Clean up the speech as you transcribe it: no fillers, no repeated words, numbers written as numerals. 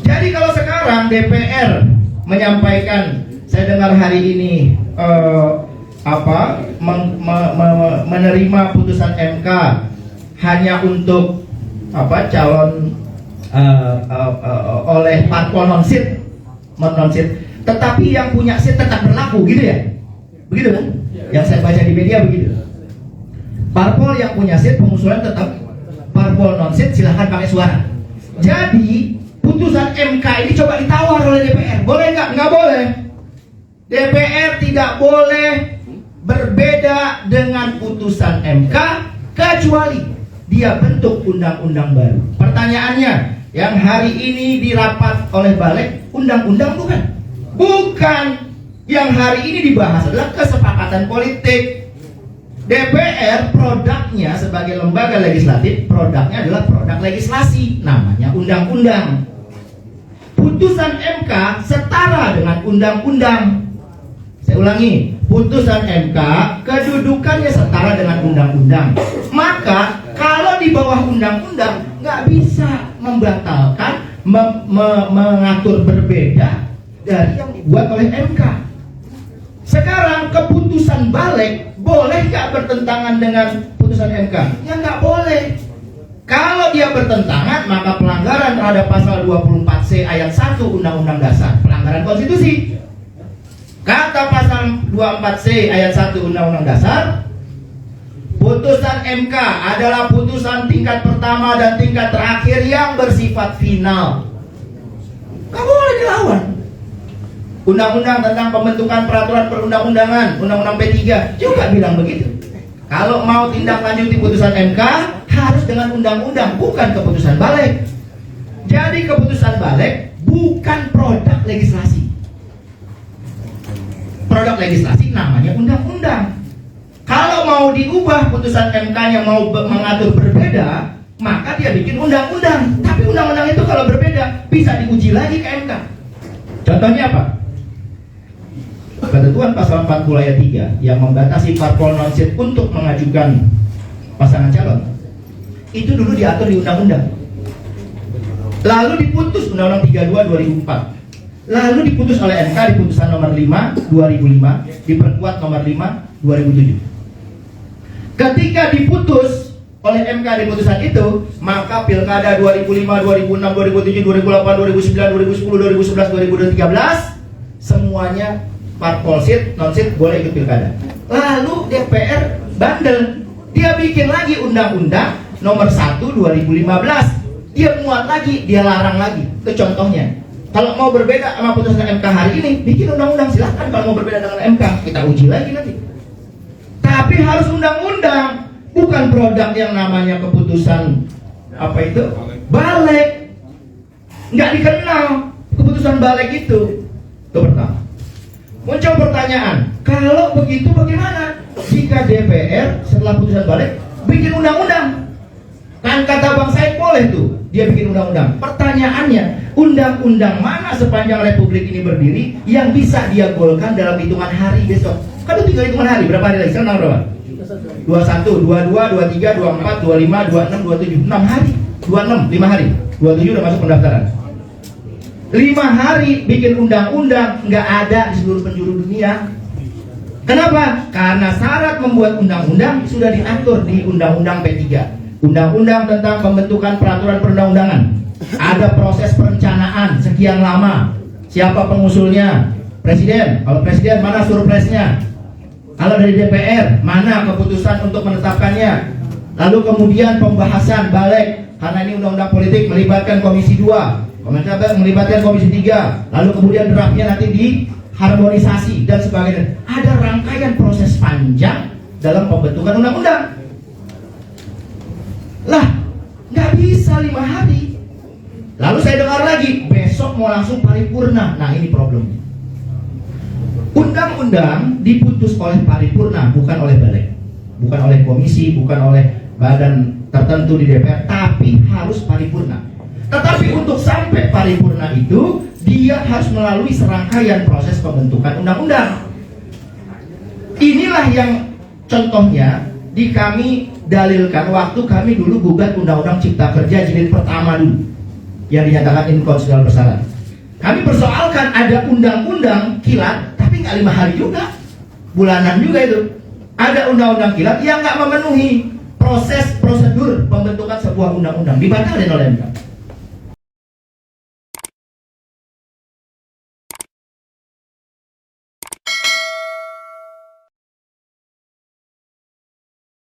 Jadi kalau sekarang DPR menyampaikan, saya dengar hari ini menerima putusan MK hanya untuk calon oleh parpol non-sit, tetapi yang punya sit tetap berlaku, gitu ya? Begitu kan? Yang saya baca di media begitu. Parpol yang punya sit pengusulan tetap, parpol non-sit silahkan pakai suara. Jadi putusan MK ini coba ditawar oleh DPR, boleh nggak? Nggak boleh. DPR tidak boleh berbeda dengan putusan MK kecuali dia bentuk undang-undang baru. Pertanyaannya, yang hari ini dirapat oleh Balik, undang-undang bukan? Bukan. Yang hari ini dibahas adalah kesepakatan politik. DPR produknya sebagai lembaga legislatif, produknya adalah produk legislasi, namanya undang-undang. Putusan MK setara dengan undang-undang. Saya ulangi, putusan MK kedudukannya setara dengan undang-undang. Maka kalau di bawah undang-undang nggak bisa membatalkan, mengatur berbeda dari yang dibuat oleh MK. Sekarang keputusan Balik boleh nggak bertentangan dengan putusan MK? Ya nggak boleh. Kalau dia bertentangan, maka pelanggaran terhadap pasal 24C ayat 1 Undang-Undang Dasar, pelanggaran konstitusi. Kata pasal 24C ayat 1 Undang-Undang Dasar, putusan MK adalah putusan tingkat pertama dan tingkat terakhir yang bersifat final. Gak boleh dilawan. Undang-undang tentang pembentukan peraturan perundang-undangan, Undang-Undang P3 juga bilang begitu. Kalau mau tindak lanjuti putusan MK harus dengan undang-undang, bukan keputusan Balik. Jadi keputusan Balik bukan produk legislasi. Produk legislasi namanya undang-undang. Kalau mau diubah putusan MK-nya mau mengatur berbeda, maka dia bikin undang-undang. Tapi undang-undang itu kalau berbeda bisa diuji lagi ke MK. Contohnya apa? Ketentuan pasal 40 ayat 3 yang membatasi parpol non-sit untuk mengajukan pasangan calon. Itu dulu diatur di undang-undang. Lalu diputus Undang-Undang 32 2004. Lalu diputus oleh MK di putusan nomor 5 2005, diperkuat nomor 5 2007. Ketika diputus oleh MK di putusan itu, maka pilkada 2005, 2006, 2007, 2008, 2009, 2010, 2011, 2013 semuanya parpol sit, non sit boleh ikut pilkada. Lalu DPR bandel, dia bikin lagi undang-undang nomor 1 2015. Dia muat lagi, dia larang lagi. Itu contohnya. Kalau mau berbeda sama putusan MK hari ini, bikin undang-undang, silahkan. Kalau mau berbeda dengan MK, kita uji lagi nanti. Tapi harus undang-undang, bukan produk yang namanya keputusan Balik. Nggak dikenal keputusan Balik itu. Itu pertama. Muncul pertanyaan, kalau begitu bagaimana jika DPR setelah putusan Balik bikin undang-undang? Kan kata Bang Said boleh tuh dia bikin undang-undang. Pertanyaannya, undang-undang mana sepanjang Republik ini berdiri yang bisa dia golkan dalam hitungan hari besok? Kan itu tinggal hitungan hari, berapa hari lagi? Sekarang berapa? 21, 22, 23, 24, 25, 26, 27, 6 hari. 26, 5 hari. 27 udah masuk pendaftaran. 5 hari bikin undang-undang nggak ada di seluruh penjuru dunia. Kenapa? Karena syarat membuat undang-undang sudah diatur di Undang-Undang P3. Undang-undang tentang pembentukan peraturan perundang-undangan. Ada proses perencanaan sekian lama. Siapa pengusulnya? Presiden. Kalau presiden, mana surpresnya? Kalau dari DPR, mana keputusan untuk menetapkannya? Lalu kemudian pembahasan Balik, karena ini undang-undang politik melibatkan Komisi 2, melibatkan Komisi 3. Lalu kemudian draftnya nanti diharmonisasi dan sebagainya. Ada rangkaian proses panjang dalam pembentukan undang-undang. Lah, nggak bisa 5 hari. Lalu saya dengar lagi, besok mau langsung paripurna. Nah, ini problemnya. Undang-undang diputus oleh paripurna, bukan oleh Balik, bukan oleh komisi, bukan oleh badan tertentu di DPR, tapi harus paripurna. Tetapi untuk sampai paripurna itu, dia harus melalui serangkaian proses pembentukan undang-undang. Inilah yang contohnya di kami dalilkan waktu kami dulu gugat Undang-Undang Cipta Kerja jilid pertama dulu. yang dinyatakan inkonstitusional bersyarat. Kami persoalkan ada undang-undang kilat, tapi nggak 5 hari juga, bulanan juga itu. Ada undang-undang kilat yang nggak memenuhi proses prosedur pembentukan sebuah undang-undang, dibatalkan oleh MK.